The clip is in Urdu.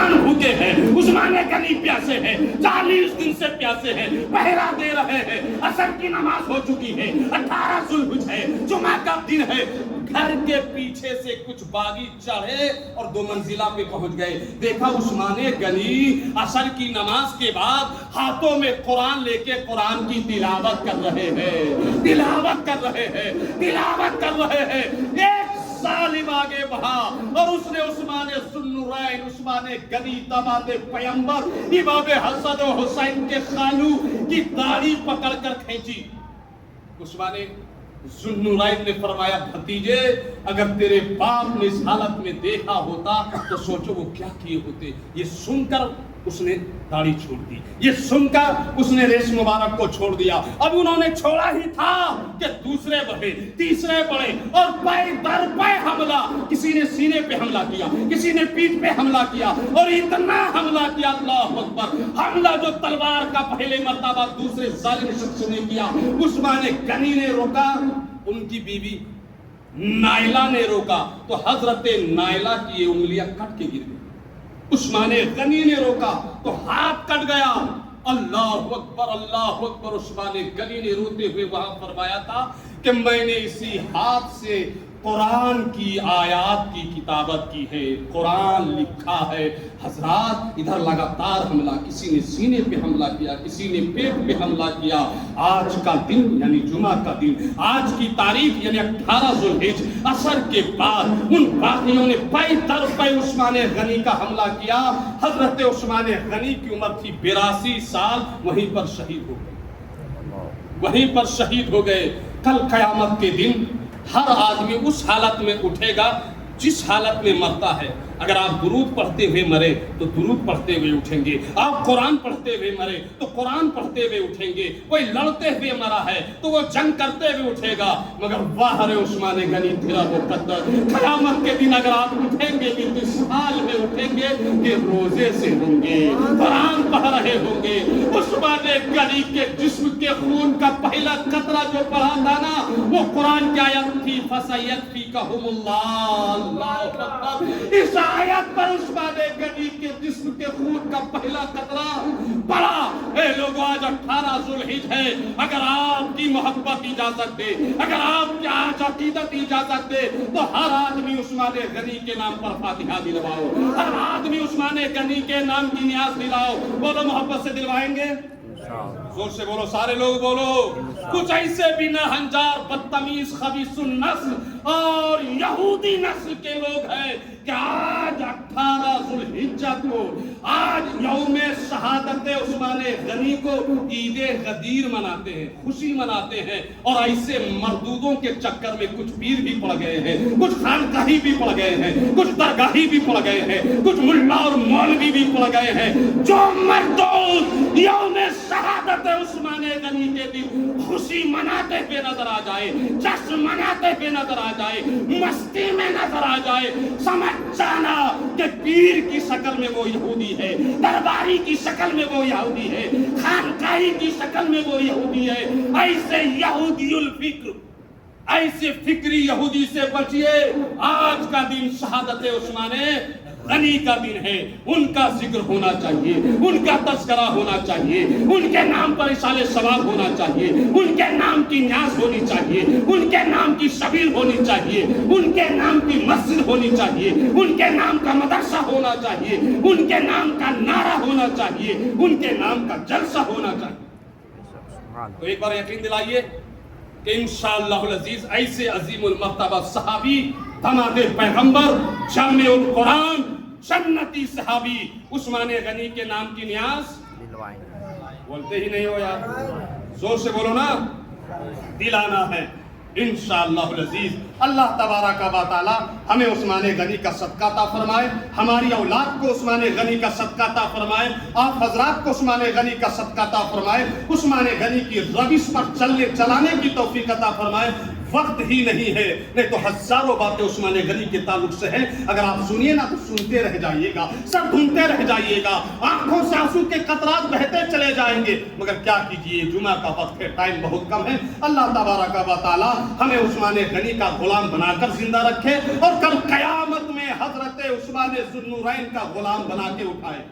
عثمان بھوکے ہیں، عثمان غنی پیاسے ہیں، 40 دن سے پیاسے ہیں، پہرا دے رہے ہیں، عصر کی نماز ہو چکی ہے، 18 ذوالحج ہے، جمعہ کا دن ہے، گھر کے پیچھے سے کچھ باغی چڑھے اور 2 منزلہ پہ پہنچ گئے، دیکھا عثمان غنی عصر کی نماز کے بعد ہاتھوں میں قرآن لے کے قرآن کی تلاوت کر رہے ہیں، تلاوت کر رہے ہیں، تلاوت کر رہے ہیں۔ ایک ظالم آگے بڑھا اور اس نے عثمان ذوالنورین، عثمان غنی داماد پیغمبر امام حسن و حسین کے خالو کی داڑھی پکڑ کر کھینچی۔ عثمان ذوالنورین نے فرمایا بھتیجے اگر تیرے باپ نے اس حالت میں دیکھا ہوتا تو سوچو وہ کیا کیے ہوتے۔ یہ سن کر اس نے داڑھی چھوڑ دی، یہ سن کر اس نے ریش مبارک کو چھوڑ دیا۔ اب انہوں نے چھوڑا ہی تھا کہ دوسرے بڑھے، تیسرے بڑھے اور پے در پے حملہ، کسی نے سینے پہ حملہ کیا، کسی نے پیٹھ پہ حملہ کیا اور اتنا حملہ کیا اللہ اکبر، حملہ جو تلوار کا پہلے مرتبہ دوسرے ظالم شخص نے کیا۔ عثمان غنی نے روکا، ان کی بیوی نائلہ نے روکا تو حضرت نائلہ کی یہ انگلیاں کٹ کے گر گئی۔ عثمان غنی نے روکا تو ہاتھ کٹ گیا۔ اللہ اکبر اللہ اکبر۔ عثمان غنی نے روتے ہوئے وہاں فرمایا تھا کہ میں نے اسی ہاتھ سے قرآن کی آیات کی کتابت کی ہے، قرآن لکھا ہے۔ حضرات ادھر لگاتار حملہ، کسی نے سینے پہ حملہ کیا، کسی نے پیٹ پہ حملہ کیا۔ آج کا دن یعنی جمعہ کا دن، آج کی تاریخ یعنی 18 ذوالحج عصر کے بعد ان باغیوں نے پے در پے عثمان غنی کا حملہ کیا۔ حضرت عثمان غنی کی عمر تھی 82 سال، وہیں پر شہید ہو گئے، وہیں پر شہید ہو گئے۔ کل قیامت کے دن ہر آدمی اس حالت میں اٹھے گا جس حالت میں مرتا ہے۔ اگر آپ درود پڑھتے ہوئے مرے تو درود پڑھتے ہوئے اٹھیں گے، آپ قرآن پڑھتے ہوئے مرے تو قرآن پڑھتے ہوئے اٹھیں گے، کوئی لڑتے ہوئے مرا ہے تو وہ جنگ کرتے ہوئے اٹھے گا۔ مگر واہ رے عثمان غنی تیرا وہ قدر، قیامت کے دن اگر آپ اٹھیں گے بھی تو اس حال میں اٹھیں گے کہ روزے سے ہوں گے، قرآن پڑھ رہے ہوں گے۔ عثمان غنی کے جسم کے خون کا پہلا قطرہ جو پڑھا تھا نا وہ قرآن کی آیت تھی فَسَيَكْفِيكَهُمُ اللَّهُ۔ اللہ اکبر۔ اس آیت پر عثمان غنی کے جسم کے خون کا پہلا قطرہ پڑا۔ اے لوگوں آج 18 ذوالحج ہے، اگر آپ کی محبت اجازت دے، اگر آپ کی آج عقیدت اجازت دے تو ہر آدمی عثمان غنی کے نام پر فاتحہ دلواؤ، ہر آدمی عثمان غنی کے نام کی نیاز دلاؤ۔ بولو محبت سے دلوائیں گے؟ زور سے بولو، سارے لوگ بولو۔ کچھ ایسے بھی ناہنجار بدتمیز خبیث النسل اور یہودی نسل کے لوگ ہیں کہ آج 18 ذوالحجہ کو، آج یوم شہادت عثمان غنی کو عید غدیر مناتے ہیں، خوشی مناتے ہیں، اور ایسے مردودوں کے چکر میں کچھ پیر بھی پڑ گئے ہیں، کچھ خانقاہی بھی پڑ گئے ہیں، کچھ درگاہی بھی پڑ گئے ہیں، کچھ ملا اور مولوی بھی پڑ گئے ہیں۔ جو مردود یوم شہادت عثمان غنی کے دن خوشی مناتے ہوئے نظر آ جائے، جشن مناتے ہوئے نظر آ جائے، مستی میں نظر آ جائے، سمجھ جانا کہ پیر کی شکل میں وہ یہودی ہے، درباری کی شکل میں وہ یہودی ہے، خانقاہی کی شکل میں وہ یہودی ہے۔ ایسے یہودی الفکر، ایسے فکری یہودی سے بچیے۔ آج کا دن شہادت عثمان غنی کا دن ہے، ان کا ذکر ہونا چاہیے، ان کا تذکرہ ہونا چاہیے، ان کے نام پر اصال ثواب ہونا چاہیے، ان کے نام کی نیاز ہونی چاہیے، ان کے نام کی شبیل ہونی چاہیے، ان کے نام کی مسجد ہونی چاہیے، ان کے نام کا مدرسہ ہونا چاہیے، ان کے نام کا نعرہ ہونا چاہیے، ان کے نام کا جلسہ ہونا چاہیے۔ تو ایک بار یقین دلائیے کہ انشاءاللہ العزیز ایسے عظیم المرتبہ صحابی، داماد پیغمبر، جامع القرآن، جنتی صحابی عثمان غنی کے نام کی نیاز بولتے ہی نہیں ہو یار، زور سے بولو نا، دلانا ہے انشاءاللہ العزیز۔ اللہ تبارک و تعالی ہمیں عثمان غنی کا صدقہ عطا فرمائے، ہماری اولاد کو عثمان غنی کا صدقہ عطا فرمائے، آپ حضرات کو عثمان غنی کا صدقہ عطا فرمائے، عثمان غنی کی روش پر چلانے کی توفیق عطا فرمائے۔ وقت ہی نہیں ہے، نہیں تو ہزاروں باتیں عثمان غنی کے تعلق سے ہیں، اگر آپ سنیے نا تو سنتے رہ جائیے گا، سر ڈھونڈتے رہ جائیے گا، آنکھوں سے آنسو کے قطرات بہتے چلے جائیں گے، مگر کیا کیجیے، جمعہ کا وقت ہے، ٹائم بہت کم ہے۔ اللہ تبارک و تعالی ہمیں عثمان غنی کا غلام بنا کر زندہ رکھے اور کل قیامت میں حضرت عثمان ذوالنورین کا غلام بنا کے اٹھائے.